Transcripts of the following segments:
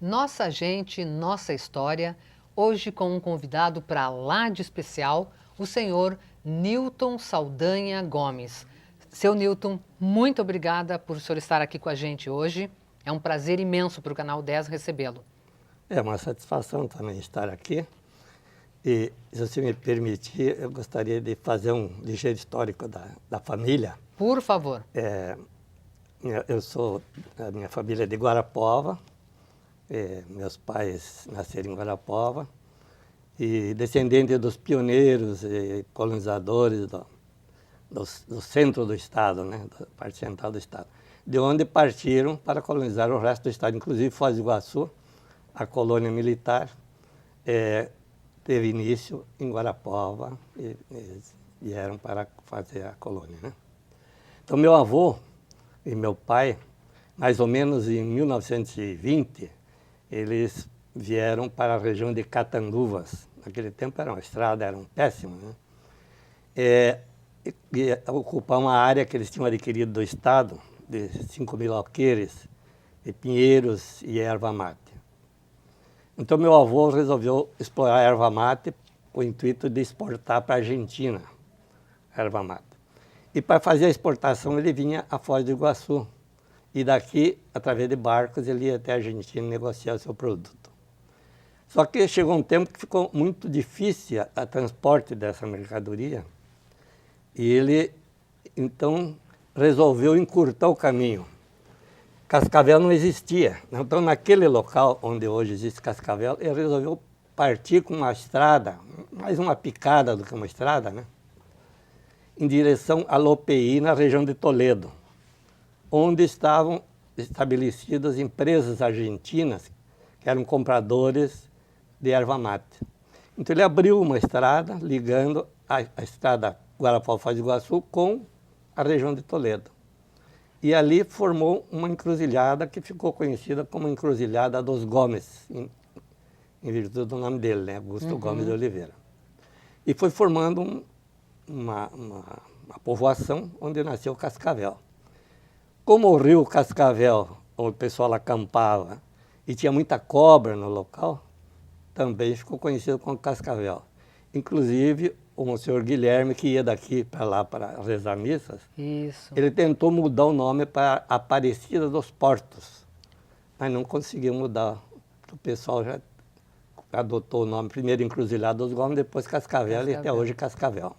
Nossa Gente, Nossa História, hoje com um convidado para lá de especial, o senhor Newton Saldanha Gomes. Seu Newton, muito obrigada por o senhor estar aqui com a gente hoje. É um prazer imenso para o Canal 10 recebê-lo. É uma satisfação também estar aqui. E, se você me permitir, eu gostaria de fazer um ligeiro histórico da família. Por favor. A minha família é de Guarapuava, meus pais nasceram em Guarapuava, e descendente dos pioneiros e colonizadores do centro do estado, né, da parte central do estado, de onde partiram para colonizar o resto do estado, inclusive Foz do Iguaçu, a colônia militar, teve início em Guarapuava e vieram para fazer a colônia, né? Então, meu avô e meu pai, mais ou menos em 1920, eles vieram para a região de Catanduvas. Naquele tempo era uma estrada, eram péssimas, né? E ocupar uma área que eles tinham adquirido do estado, de 5.000 alqueires, de pinheiros e erva mate. Então, meu avô resolveu explorar a erva mate com o intuito de exportar para a Argentina a erva mate. E para fazer a exportação, ele vinha a Foz do Iguaçu. E daqui, através de barcos, ele ia até a Argentina negociar o seu produto. Só que chegou um tempo que ficou muito difícil o transporte dessa mercadoria. E ele, então, resolveu encurtar o caminho. Cascavel não existia. Então, naquele local onde hoje existe Cascavel, ele resolveu partir com uma estrada, mais uma picada do que uma estrada, né, em direção a Lopei, na região de Toledo, onde estavam estabelecidas empresas argentinas que eram compradores de erva mate. Então, ele abriu uma estrada ligando a estrada Guarapuava-Foz do Iguaçu com a região de Toledo. E ali formou uma encruzilhada que ficou conhecida como Encruzilhada dos Gomes, em virtude do nome dele, né? Augusto Gomes de Oliveira. E foi formando uma povoação onde nasceu Cascavel. Como o rio Cascavel, onde o pessoal acampava, e tinha muita cobra no local, também ficou conhecido como Cascavel. Inclusive, o senhor Guilherme, que ia daqui para lá para rezar missas, ele tentou mudar o nome para Aparecida dos Portos, mas não conseguiu mudar. O pessoal já adotou o nome, primeiro Encruzilhada dos Gomes, depois Cascavel, e até hoje Cascavel.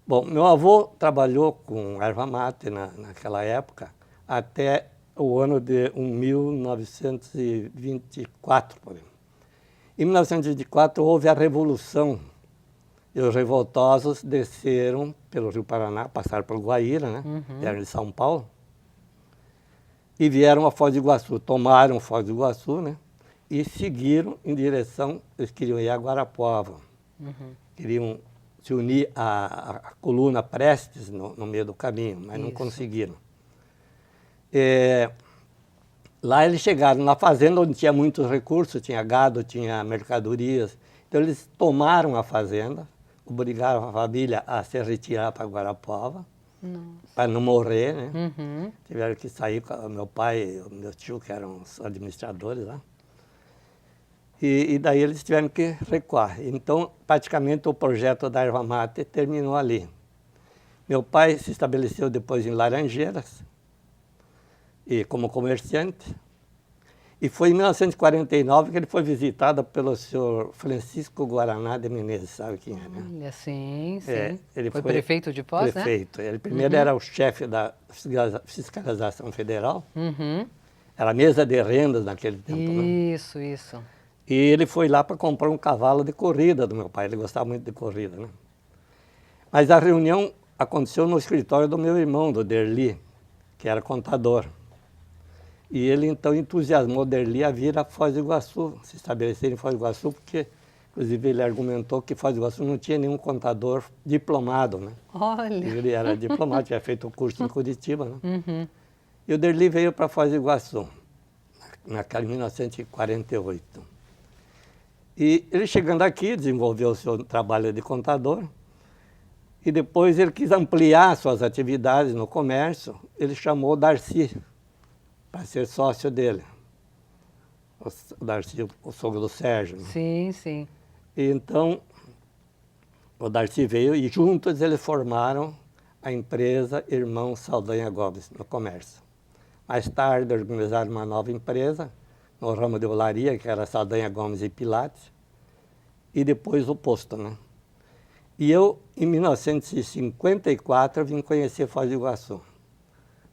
Bom, meu avô trabalhou com erva mate naquela época, até o ano de 1924, por exemplo. Em 1924 houve a Revolução, e os revoltosos desceram pelo Rio Paraná, passaram pelo Guaíra, né? Vieram de São Paulo, e vieram a Foz do Iguaçu, tomaram Foz do Iguaçu, né? E seguiram em direção, eles queriam ir a Guarapuava, queriam se unir à coluna Prestes no meio do caminho, mas não conseguiram. Lá eles chegaram na fazenda onde tinha muitos recursos, tinha gado, tinha mercadorias, então eles tomaram a fazenda, obrigaram a família a se retirar para Guarapuava, para não morrer, né? Tiveram que sair com o meu pai e o meu tio, que eram os administradores lá. E daí eles tiveram que recuar. Então, praticamente, o projeto da erva mate terminou ali. Meu pai se estabeleceu depois em Laranjeiras, e como comerciante. E foi em 1949 que ele foi visitado pelo senhor Francisco Guaraná de Menezes, sabe quem é, né? Olha, sim. Ele foi prefeito de Foz, prefeito. Ele primeiro era o chefe da fiscalização federal, era a mesa de rendas naquele tempo, né? Isso. E ele foi lá para comprar um cavalo de corrida do meu pai, ele gostava muito de corrida, né? Mas a reunião aconteceu no escritório do meu irmão, do Derli, que era contador. E ele, então, entusiasmou Derli a vir a Foz do Iguaçu, se estabelecer em Foz do Iguaçu, porque, inclusive, ele argumentou que Foz do Iguaçu não tinha nenhum contador diplomado, né? Olha! Ele era diplomado, tinha feito o curso em Curitiba, né? E o Derli veio para Foz do Iguaçu, em 1948. E ele chegando aqui, desenvolveu o seu trabalho de contador, e depois ele quis ampliar suas atividades no comércio, ele chamou Darcy para ser sócio dele. o Darcy, o sogro do Sérgio. Né? Sim, sim. E então, o Darcy veio e juntos eles formaram a empresa Irmãos Saldanha Gomes, no comércio. Mais tarde, organizaram uma nova empresa, no ramo de olaria, que era Saldanha Gomes e Pilates, e depois o posto, né? E eu, em 1954, vim conhecer Foz do Iguaçu.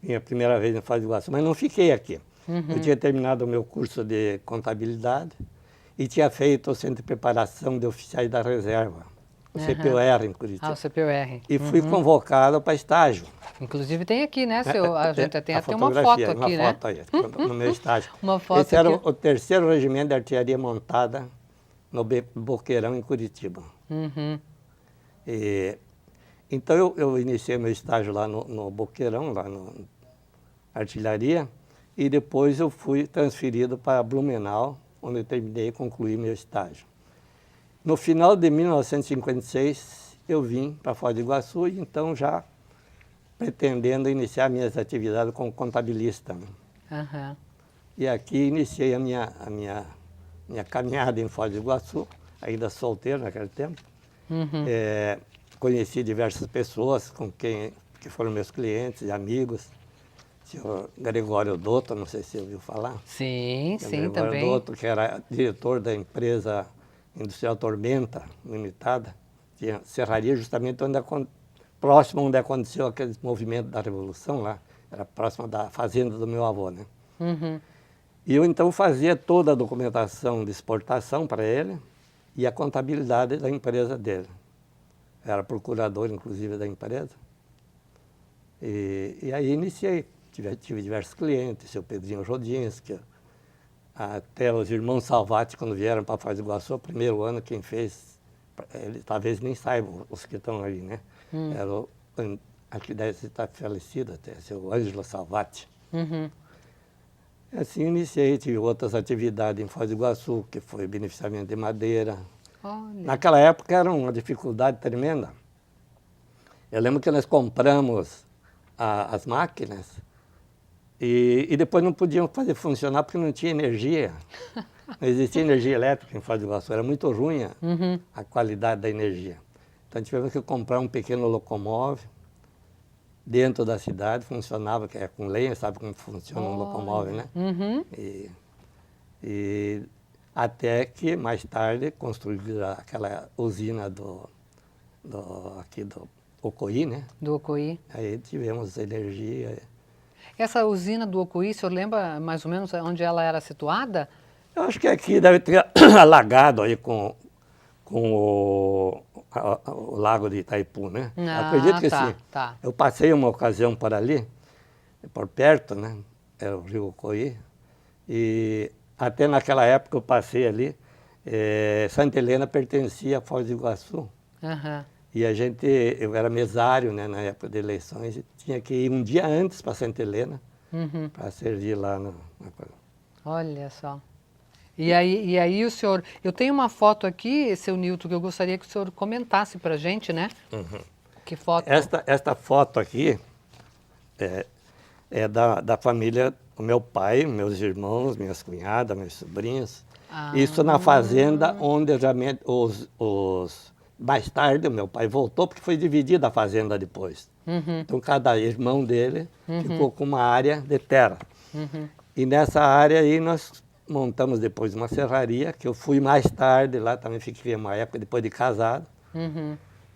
Vim a primeira vez em Foz do Iguaçu, mas não fiquei aqui. Eu tinha terminado o meu curso de contabilidade e tinha feito o Centro de Preparação de Oficiais da Reserva, o CPOR em Curitiba. Ah, o CPOR. E fui convocado para estágio. Inclusive tem aqui, né? A gente tem até uma fotografia, foto aqui, né? Uma foto aí, no meu estágio. Uma foto Esse era aqui. o 3º Regimento de Artilharia Montada no Boqueirão, em Curitiba. Então eu iniciei meu estágio lá no Boqueirão, lá na artilharia, e depois eu fui transferido para Blumenau, onde eu terminei e concluí meu estágio. No final de 1956, eu vim para Foz do Iguaçu e então já pretendendo iniciar minhas atividades como contabilista. Né? E aqui iniciei a minha caminhada em Foz do Iguaçu, ainda solteiro naquele tempo. Conheci diversas pessoas que foram meus clientes e amigos. O senhor Gregório Dotto, não sei se você ouviu falar. Sim, sim, Gregório também. Dotto, que era diretor da empresa Industrial Tormenta Limitada, tinha serraria justamente próximo onde aconteceu aquele movimento da Revolução lá, era próximo da fazenda do meu avô, né? E eu então fazia toda a documentação de exportação para ele e a contabilidade da empresa dele. Era procurador, inclusive, da empresa. E aí iniciei, tive diversos clientes, seu Pedrinho Rodinski, até os irmãos Salvati, quando vieram para Foz do Iguaçu, o primeiro ano quem fez, ele talvez nem saibam os que estão ali, né? Era acho que deve estar falecido até, seu Ângelo Salvati. Assim iniciei, tive outras atividades em Foz do Iguaçu, que foi beneficiamento de madeira. Olha. Naquela época era uma dificuldade tremenda. Eu lembro que nós compramos as máquinas e depois não podíamos fazer funcionar porque não tinha energia. Não existia energia elétrica em Foz do Iguaçu, era muito ruim a qualidade da energia. Então tivemos que comprar um pequeno locomóvel dentro da cidade, funcionava, que é com lenha, sabe como funciona um locomóvel, né? E até que, mais tarde, construíram aquela usina aqui do Ocoí, né? Do Ocoí. Aí tivemos energia. Essa usina do Ocoí, o senhor lembra mais ou menos onde ela era situada? Eu acho que aqui deve ter alagado aí com o lago de Itaipu, né? Acredito que sim. Tá. Eu passei uma ocasião por ali, por perto, né? Era o rio Ocoí. E até naquela época eu passei ali, Santa Helena pertencia a Foz do Iguaçu. E eu era mesário, né, na época de eleições, e tinha que ir um dia antes para Santa Helena para servir lá na coisa. Olha só. E aí o senhor... Eu tenho uma foto aqui, seu Nilton, que eu gostaria que o senhor comentasse para a gente, né? Que foto? Esta foto aqui é da família do meu pai, meus irmãos, minhas cunhadas, meus sobrinhos. Isso na fazenda onde mais tarde o meu pai voltou, porque foi dividida a fazenda depois. Então cada irmão dele ficou com uma área de terra. E nessa área aí nós montamos depois uma serraria, que eu fui mais tarde, lá também fiquei uma época depois de casado.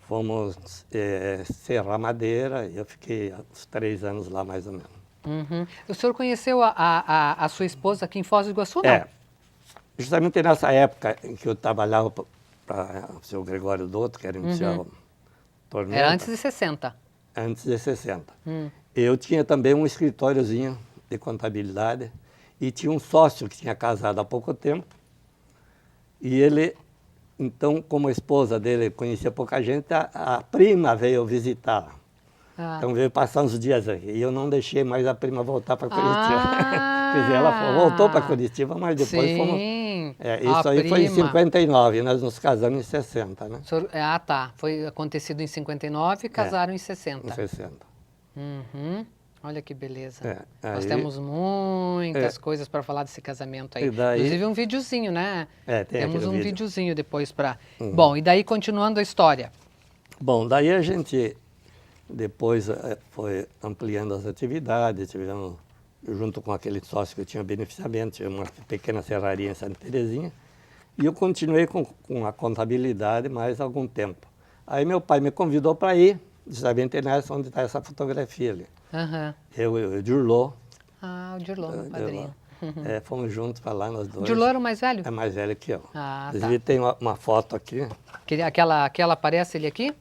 Fomos serrar madeira, e eu fiquei uns 3 anos lá mais ou menos. O senhor conheceu a sua esposa aqui em Foz do Iguaçu, não? Justamente nessa época em que eu trabalhava para o seu Gregório Dotto, que era industrial Tormenta. Era antes de 60. Antes de 60. Eu tinha também um escritóriozinho de contabilidade e tinha um sócio que tinha casado há pouco tempo. E ele, então, como a esposa dele conhecia pouca gente, a prima veio visitá-la. Então veio passar uns dias aqui. E eu não deixei mais a prima voltar para Curitiba. Quer dizer, ela voltou para Curitiba, mas depois fomos... isso aí foi em 59, nós nos casamos em 60, né? Tá. Foi acontecido em 59 e casaram em 60. Em 60. Olha que beleza. Aí, Nós temos muitas coisas para falar desse casamento aí. E daí, inclusive um videozinho, né? tem Temos um vídeo. videozinho depois para... Bom, e daí continuando a história. Bom, daí a gente depois foi ampliando as atividades, tivemos, junto com aquele sócio que eu tinha beneficiamento, tivemos uma pequena serraria em Santa Terezinha, e eu continuei com a contabilidade mais algum tempo. Aí meu pai me convidou para ir, justamente nessa onde está essa fotografia ali. Eu Dirlô. Ah, o Dirlô, meu padrinho. Fomos juntos para lá, nós dois. O Dirlô era o mais velho? É mais velho que eu. Ah, Inclusive tem uma foto aqui. Aquela aparece ele aqui?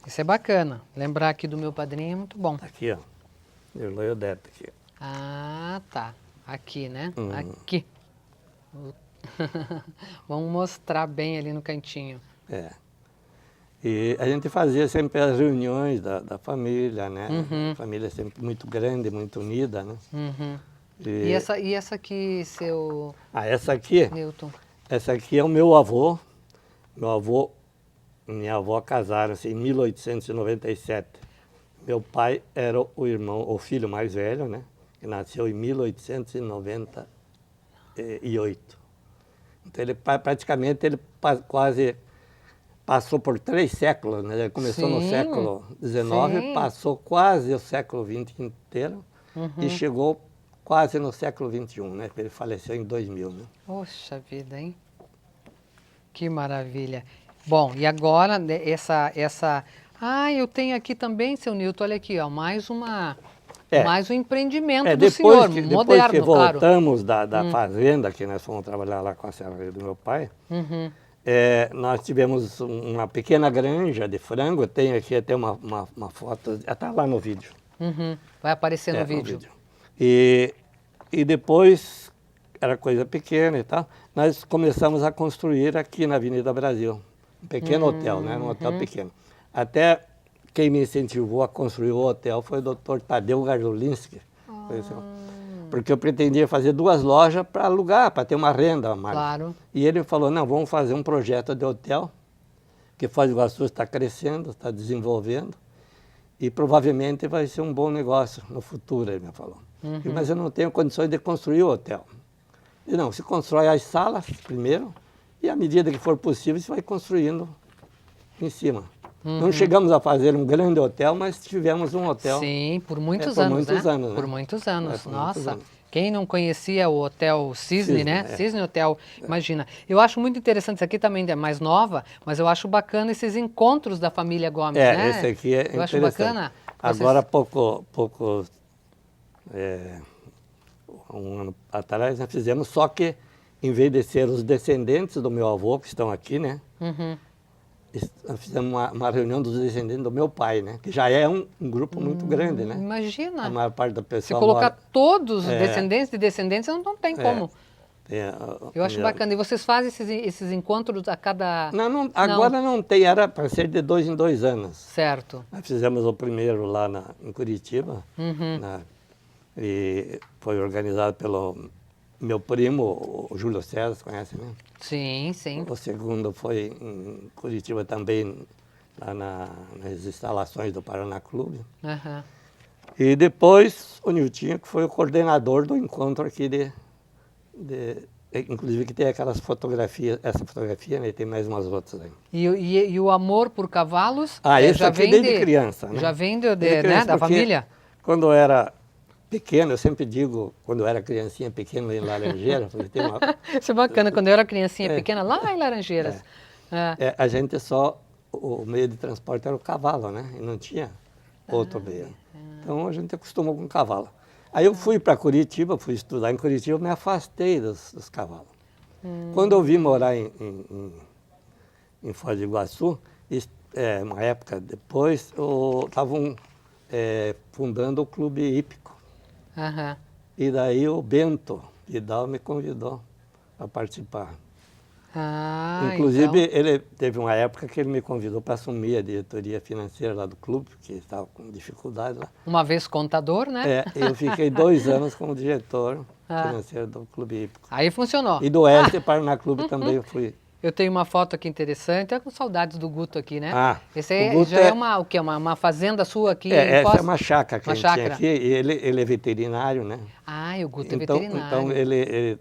Isso é bacana. Lembrar aqui do meu padrinho é muito bom. Aqui, ó. Dirlô e Odete aqui. Ah, tá. Aqui, né? Aqui. Vamos mostrar bem ali no cantinho. E a gente fazia sempre as reuniões da família, né? A família sempre muito grande, muito unida, né? E essa aqui, seu... essa aqui? Newton. Essa aqui é o meu avô. Meu avô e minha avó casaram-se em 1897. Meu pai era o filho mais velho, né? Que nasceu em 1898. Então, praticamente, ele quase passou por 3 séculos, né? Ele começou no século XIX, passou quase o século XX inteiro e chegou quase no século XXI, né? Ele faleceu em 2000, né? Poxa vida, hein? Que maravilha. Bom, e agora essa... Ah, eu tenho aqui também, seu Newton, olha aqui, ó, mais um empreendimento do senhor, moderno, depois que claro. voltamos da fazenda, que nós fomos trabalhar lá com a serra do meu pai, nós tivemos uma pequena granja de frango. Eu tenho aqui até uma foto, está lá no vídeo. Vai aparecer no vídeo. E depois, era coisa pequena e tal, nós começamos a construir aqui na Avenida Brasil, um pequeno hotel, né? Um hotel pequeno. Até quem me incentivou a construir o hotel foi o Dr. Tadeu Garzulinski. Porque eu pretendia fazer 2 lojas para alugar, para ter uma renda a mais. Claro. E ele falou, não, vamos fazer um projeto de hotel, que Foz do Iguaçu está crescendo, está desenvolvendo, e provavelmente vai ser um bom negócio no futuro, ele me falou. Mas eu não tenho condições de construir o hotel. E não, se constrói as salas primeiro, e à medida que for possível, você vai construindo em cima. Não chegamos a fazer um grande hotel, mas tivemos um hotel. Sim, por muitos anos, né? Por muitos anos. Nossa, muitos anos. Quem não conhecia o Hotel Cisne, né? É. Cisne Hotel, imagina. Eu acho muito interessante, isso aqui também é mais nova, mas eu acho bacana esses encontros da família Gomes, né? Esse aqui é eu interessante. acho bacana. Agora, um ano atrás, nós fizemos, só que em vez de ser os descendentes do meu avô, que estão aqui, né? Nós fizemos uma reunião dos descendentes do meu pai, né? Que já é um grupo muito grande, né? Imagina. A maior parte do Se pessoal colocar todos os descendentes de descendentes, não tem como. Eu acho bacana. E vocês fazem esses encontros a cada... Agora não tem, era para ser de 2 em 2 anos. Certo. Nós fizemos o primeiro lá em Curitiba, e foi organizado pelo meu primo, o Júlio César, conhece, né? Sim, sim. O segundo foi em Curitiba também, lá nas instalações do Paraná Clube. E depois o Niltinho, que foi o coordenador do encontro aqui inclusive que tem aquelas fotografias, essa fotografia, né, e tem mais umas outras aí. E o amor por cavalos? Esse já aqui vem desde criança, né? Já vem da família? Quando eu era pequeno, eu sempre digo, quando eu era criancinha pequena em Laranjeiras, tem uma... Isso é bacana, quando eu era criancinha pequena, lá em Laranjeiras. A gente o meio de transporte era o cavalo, né? E não tinha outro meio. Então a gente acostumou com o cavalo. Aí eu fui para Curitiba, fui estudar em Curitiba, me afastei dos cavalos. Quando eu vim morar em Foz do Iguaçu, uma época depois, estavam fundando o Clube Hípico. E daí o Bento Vidal me convidou a participar. Inclusive, então... ele teve uma época que ele me convidou para assumir a diretoria financeira lá do clube, porque estava com dificuldade lá. Uma vez contador, né? Eu fiquei 2 anos como diretor financeiro do Clube Hípico. Aí funcionou. E do Oeste Paraná Clube também eu fui Eu tenho uma foto aqui interessante, é com saudades do Guto aqui, né? Ah, Esse o aí Guto já é uma, o quê? Uma fazenda sua aqui em essa Foz? é uma chácara que Uma a gente tinha chácara. aqui, e ele é veterinário, né? Ah, e o Guto é Então veterinário. ele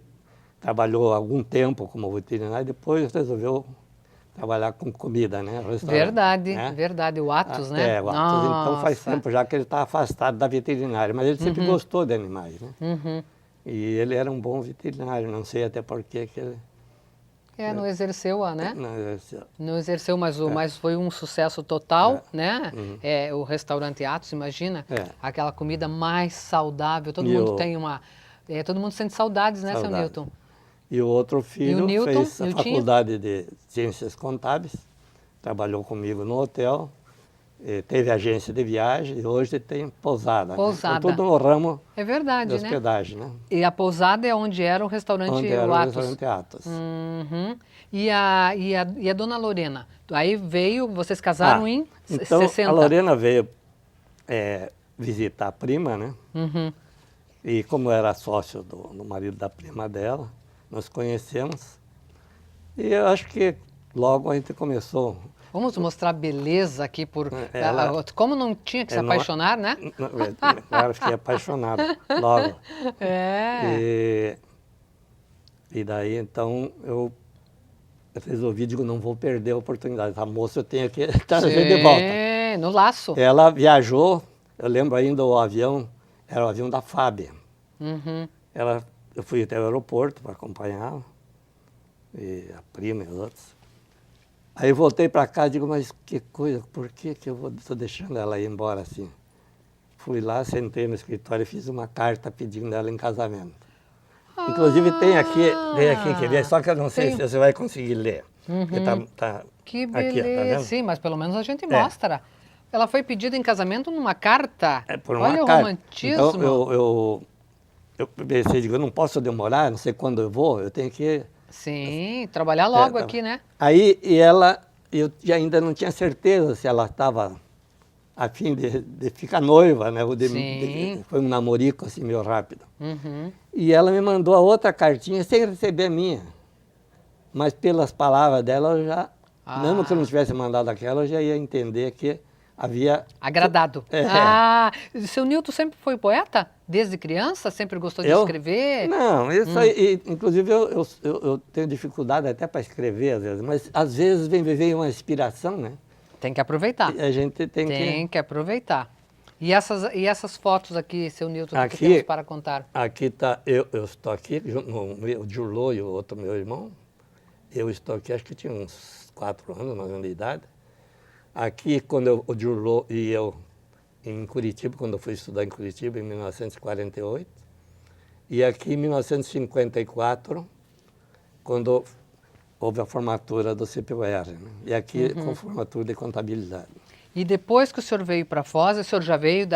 trabalhou algum tempo como veterinário e depois resolveu trabalhar com comida, né? Restaurante, Verdade, né? verdade. O Atos, né? O Atos, então faz Nossa. tempo já que ele está afastado da veterinária, mas ele sempre gostou de animais, né? Uhum. E ele era um bom veterinário, não sei até por que ele... Não exerceu, né? Não, Não exerceu, mas foi um sucesso total, né? Uhum. O restaurante Atos, imagina? É. Aquela comida mais saudável. Todo E mundo o- tem uma... todo mundo sente saudades, né, seu Saudade. Newton? E o outro filho Newton, fez a Newtinho? faculdade de Ciências Contábeis, trabalhou comigo no hotel, teve agência de viagem e hoje tem pousada. Pousada. Né? Tudo no ramo É de verdade, né? hospedagem, né? E a pousada é onde era o restaurante Onde era o o Atos. restaurante Atos. Uhum. E a dona Lorena? Aí veio, vocês casaram em então, 60. a Lorena veio visitar a prima, né? Uhum. E como era sócio do marido da prima dela, nós conhecemos. E eu acho que logo a gente começou. Vamos mostrar beleza aqui por... Ela- como não tinha que se não- apaixonar, né? Claro, fiquei apaixonado logo. É. E daí, então, eu resolvi, digo, não vou perder a oportunidade. A moça eu tenho que trazer de volta. Sim, no laço. Ela viajou, eu lembro ainda o avião, era o avião da FAB. Uhum. Eu fui até o aeroporto para acompanhá-la, e a prima e os outros. Aí voltei para casa e digo, mas que coisa, por que eu estou deixando ela ir embora assim? Fui lá, sentei no escritório e fiz uma carta pedindo ela em casamento. Inclusive tem aqui, quer ver? Só que eu não sei se você vai conseguir ler. Porque tá Que aqui, ó, tá beleza. vendo? Sim, mas pelo menos a gente mostra. Ela foi pedida em casamento numa carta. Por uma Olha o carta. romantismo. Então eu pensei, digo, eu não posso demorar, não sei quando eu vou, eu tenho que... Sim, trabalhar logo tá. aqui, né? Aí, eu ainda não tinha certeza se ela estava a fim de ficar noiva, né? Sim. Foi um namorico assim meio rápido. Uhum. E ela me mandou a outra cartinha sem receber a minha. Mas pelas palavras dela, eu já, mesmo que eu não tivesse mandado aquela, eu já ia entender que havia... Agradado. Seu Newton sempre foi poeta? Desde criança? Sempre gostou de escrever? Não, isso aí, inclusive eu tenho dificuldade até para escrever às vezes, mas às vezes vem uma inspiração, né? Tem que aproveitar. E a gente tem que aproveitar. E essas fotos aqui, seu Newton, Aqui- que temos para contar? Aqui está, eu estou aqui, o Julô e o outro meu irmão. Eu estou aqui, acho que tinha uns 4 anos, mais ou menos de idade. Aqui, quando o Julô e eu, em Curitiba, quando eu fui estudar em Curitiba, em 1948. E aqui, em 1954, quando houve a formatura do CPUR. Né? E aqui, com formatura de contabilidade. E depois que o senhor veio para Foz, o senhor já veio,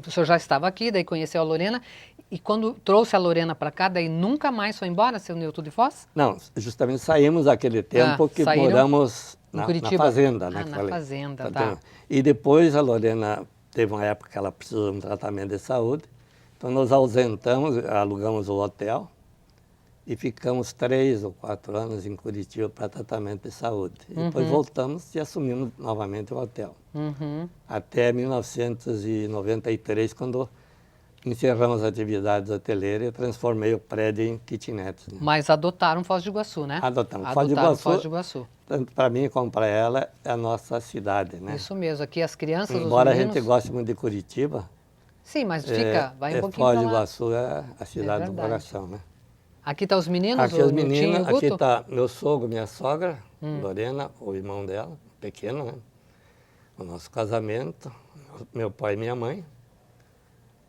o senhor já estava aqui, daí conheceu a Lorena, e quando trouxe a Lorena para cá, daí nunca mais foi embora, seu Newton de Foz? Não, justamente saímos aquele tempo que saíram moramos em na Curitiba? fazenda, né? Ah, que na falei. fazenda, tá. E depois a Lorena teve uma época que ela precisou de um tratamento de saúde, então nos ausentamos, alugamos o hotel e ficamos 3 ou 4 anos em Curitiba para tratamento de saúde. E depois voltamos e assumimos novamente o hotel. Uhum. Até 1993, quando encerramos as atividades hoteleiras e transformei o prédio em kitnet. Né? Mas adotaram Foz do Iguaçu, né? Adotamos. Adotaram Foz do Iguaçu. Tanto para mim como para ela, é a nossa cidade, né? Isso mesmo, aqui as crianças, Embora os meninos... a gente goste muito de Curitiba, Sim, mas vai um pouquinho Foz para do lá. Iguaçu é a cidade do verdade. coração, né? Aqui estão os meninos, Aqui o as Niltinho e meninas, o Guto? aqui está meu sogro, minha sogra, Lorena, o irmão dela, pequeno, né? O nosso casamento, meu pai e minha mãe,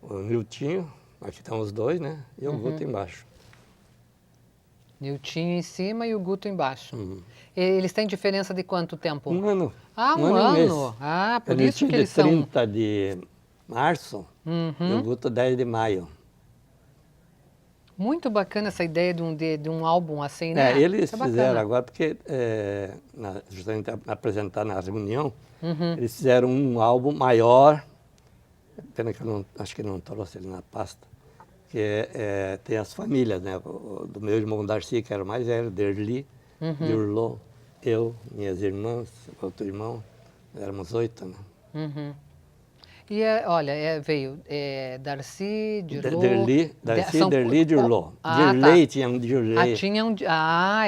o Niltinho, aqui estão os dois, né? E o Guto embaixo. Niltinho em cima e o Guto embaixo. Eles têm diferença de quanto tempo? Um ano. Ah, um e um ano. mês. Ah, por O isso Niltinho que eles de são... 30 de março e o Guto 10 de maio. Muito bacana essa ideia de um álbum assim, né? Eles Isso é fizeram bacana. agora, porque justamente apresentar na reunião, eles fizeram um álbum maior, pena que eu não, acho que não trouxe ele na pasta, que tem as famílias, né? Do meu irmão Darcy, que era o mais velho, Derli, de Urlô, eu, minhas irmãs, outro irmão, éramos 8, né? Uhum. E, olha, veio Darcy, Dirlô... Darcy, Derli, Dirlô. Ah, Dirley, tá. tinha um Dirley.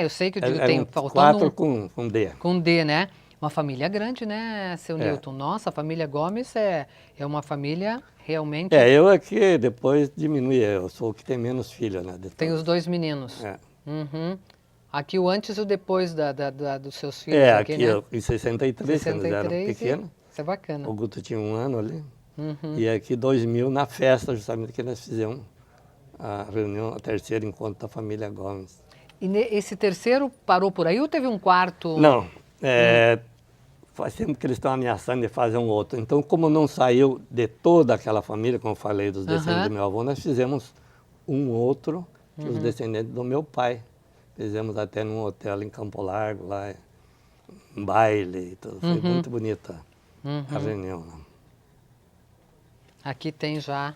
Eu sei que tem, Eram faltando 4 com D. Com D, né? Uma família grande, né, seu É. Newton? Nossa, a família Gomes é uma família realmente... Eu aqui depois diminui, eu sou o que tem menos filhos, né? Tem os 2 meninos. É. Uhum. Aqui o antes e o depois dos seus filhos aqui, aqui né? eu, em 63, quando eles eram 63 pequenos. Isso é bacana. O Guto tinha 1 ano ali. Uhum. E aqui 2000, na festa justamente que nós fizemos a reunião, a terceiro encontro da família Gomes. E esse terceiro parou por aí ou teve um quarto? Não, faz tempo que eles estão ameaçando de fazer um outro. Então, como não saiu de toda aquela família, como eu falei, dos descendentes do meu avô, nós fizemos um outro, que os descendentes do meu pai. Fizemos até num hotel em Campo Largo, lá, um baile e tudo. Foi muito bonita a reunião. Né? Aqui tem já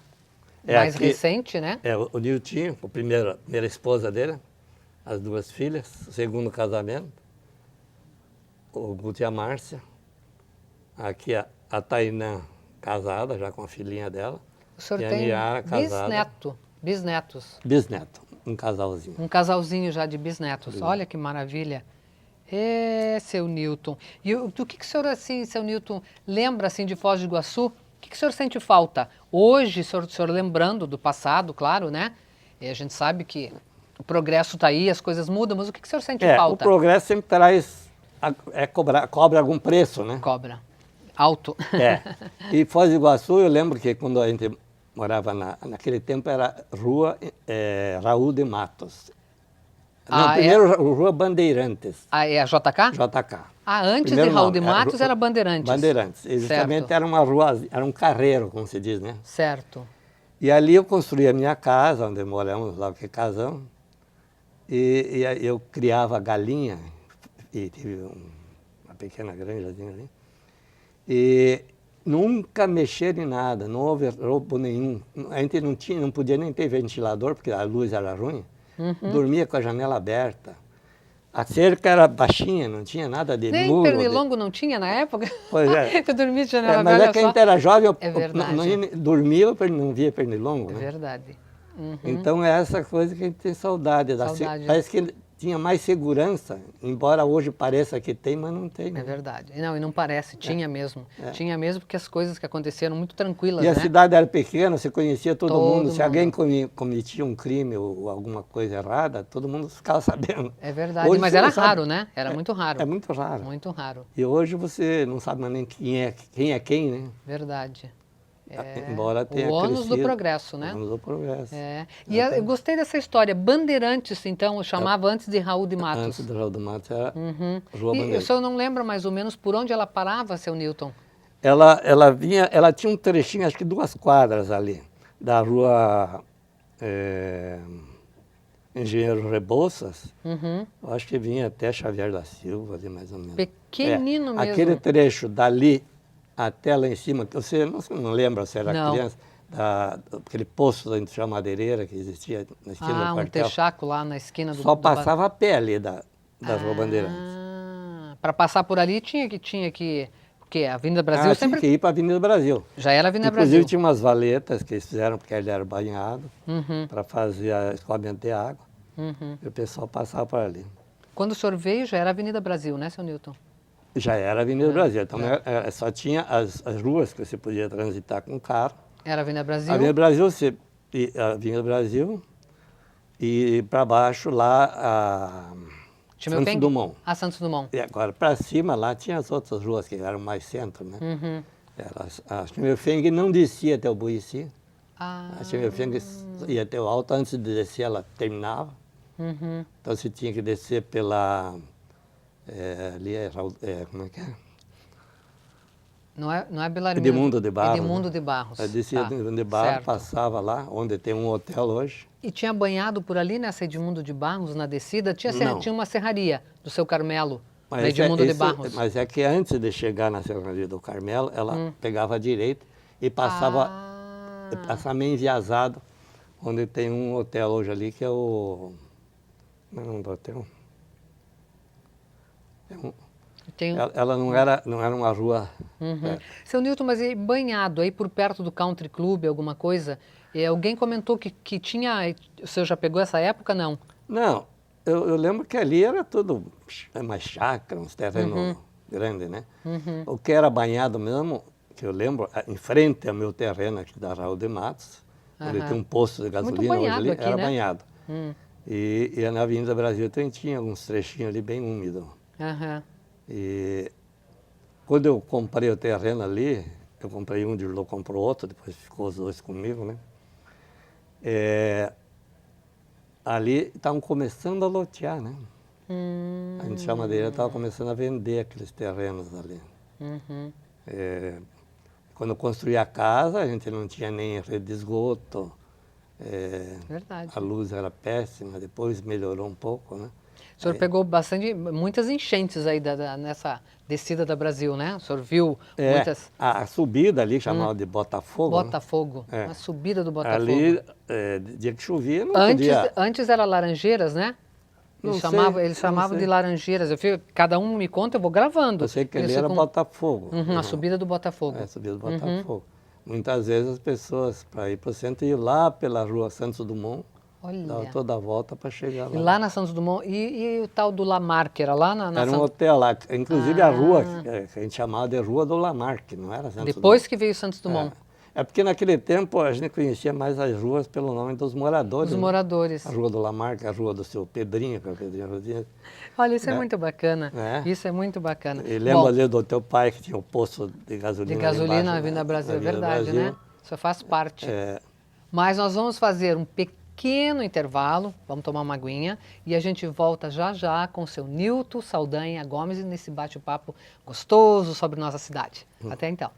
mais aqui, recente, né? O Niltinho, a primeira esposa dele, as 2 filhas, o segundo casamento, o Guto e a Márcia. Aqui a Tainã, casada, já com a filhinha dela. O senhor e tem a Niara, casada. bisnetos. Bisneto, um casalzinho. Um casalzinho já de bisnetos. Olha que maravilha. Seu Newton. E do que o senhor, assim, seu Newton, lembra assim, de Foz do Iguaçu? O que o senhor sente falta? Hoje, o senhor lembrando do passado, claro, né? E a gente sabe que o progresso está aí, as coisas mudam, mas o que o senhor sente falta? O progresso sempre traz, cobra algum preço, né? Cobra. Alto. E Foz do Iguaçu, eu lembro que quando a gente morava naquele tempo era Rua Raul de Matos. Não, primeiro Rua Bandeirantes. É a JK? JK. Antes Primeiro de Raul nome, de Matos era Bandeirantes. Bandeirantes. E justamente era uma rua, era um carreiro, como se diz, né? Certo. E ali eu construí a minha casa, onde moramos, lá que casamos. E eu criava galinha, e tive uma pequena granjazinha ali. E nunca mexer em nada, não houve roubo nenhum. A gente não podia nem ter ventilador, porque a luz era ruim. Dormia com a janela aberta. A cerca era baixinha, não tinha nada de nem muro. Nem pernilongo não tinha na época? Pois é. Eu dormia de janela aberta. Mas que a gente era jovem, dormia, eu não via pernilongo. É verdade. Então é essa coisa que a gente tem saudade. Parece que tinha mais segurança, embora hoje pareça que tem, mas não tem. É verdade. Não, e não parece, tinha mesmo. Tinha mesmo porque as coisas que aconteceram muito tranquilas, E a cidade era pequena, você conhecia todo mundo. Se alguém cometia um crime ou alguma coisa errada, todo mundo ficava sabendo. É verdade, hoje mas era raro, né? Era muito raro. É muito raro. Muito raro. E hoje você não sabe mais nem quem é quem, né? Verdade. Embora tenha o ônus crescido. do progresso, né? O ônus do progresso. E eu gostei dessa história. Bandeirantes, então, eu chamava antes de Raul de Matos. Antes de Raul de Matos era Rua Bandeirantes. E o senhor não lembra mais ou menos por onde ela parava, seu Newton? Ela tinha um trechinho, acho que 2 quadras ali, da rua Engenheiro Rebouças. Eu acho que vinha até Xavier da Silva ali, mais ou menos. Pequenino mesmo. Aquele trecho dali até lá em cima, você não lembra se era criança, aquele poço da indústria madeireira que existia na esquina do quartel. Um texaco lá na esquina do... Só passava a pé ali da Rua Bandeirantes. Para passar por ali tinha que o quê? A Avenida Brasil sempre... Tinha que ir para a Avenida Brasil. Já era a Avenida Brasil. Brasil. Inclusive tinha umas valetas que eles fizeram porque ele era banhado para fazer escoamento de água. E o pessoal passava por ali. Quando o senhor veio já era a Avenida Brasil, né, seu Newton? Já era a Avenida Brasil, então só tinha as ruas que você podia transitar com carro. Era a Avenida Brasil? Avenida Brasil e para baixo lá Santos Dumont. Santos Dumont. E agora para cima lá tinha as outras ruas que eram mais centro, né? A Schimmelfeng não descia até o Buici. A Schimmelfeng ia até o alto, antes de descer ela terminava. Então você tinha que descer pela... ali como é que é? Não é Belarmino. Edmundo de Barros. Edmundo de Barros. Descia Edmundo de Barros, passava lá, onde tem um hotel hoje. E tinha banhado por ali nessa Edmundo de Barros, na descida? Tinha uma serraria do seu Carmelo, na Edmundo de Barros. Mas é que antes de chegar na serraria do Carmelo, ela pegava a direita e passava meio enviesado, onde tem um hotel hoje ali, que é o... Não é o nome do hotel? Ela não era uma rua... Seu Newton, mas e banhado aí por perto do Country Club, alguma coisa? Alguém comentou que tinha... O senhor já pegou essa época, não? Não, eu lembro que ali era tudo mais chácara, uns terrenos grandes, né? O que era banhado mesmo, que eu lembro, em frente ao meu terreno aqui da Raul de Matos, onde tem um posto de gasolina, hoje ali, aqui, era né? banhado. E na Avenida Brasil tinha alguns trechinhos ali bem úmidos. E quando eu comprei o terreno ali, eu comprei um, o Dirlô comprou outro, depois ficou os dois comigo, né? Ali estavam começando a lotear, né? A gente chama dele, estava começando a vender aqueles terrenos ali. Quando eu construí a casa, a gente não tinha nem rede de esgoto. Verdade. A luz era péssima, depois melhorou um pouco, né? O senhor pegou muitas enchentes aí nessa descida da Brasil, né? O senhor viu muitas... A subida ali, chamava de Botafogo. Botafogo, né? A subida do Botafogo. Ali, dia que chovia, não podia... Antes era Laranjeiras, né? Eles chamavam de Laranjeiras. Cada um me conta, eu vou gravando. Eu sei que ali era Botafogo. A subida do Botafogo. A subida do Botafogo. Muitas vezes as pessoas, para ir para o centro, iam lá pela rua Santos Dumont, dava toda a volta para chegar lá. E lá na Santos Dumont, e o tal do Lamarck, era lá na Era um hotel lá, inclusive a rua, que a gente chamava de Rua do Lamarck, não era Santos Dumont. Depois que veio Santos Dumont. É porque naquele tempo a gente conhecia mais as ruas pelo nome dos moradores. Os moradores. A Rua do Lamarck, a Rua do seu Pedrinho, que é o Pedrinho Rodrigues. Olha, isso é muito bacana. Isso é muito bacana. E lembra ali do teu pai que tinha o posto de gasolina. De gasolina na Avenida Brasil, é verdade, né? Isso faz parte. Mas nós vamos fazer um pequeno intervalo, vamos tomar uma aguinha e a gente volta já já com o seu Newton Saldanha Gomes nesse bate-papo gostoso sobre nossa cidade. Até então.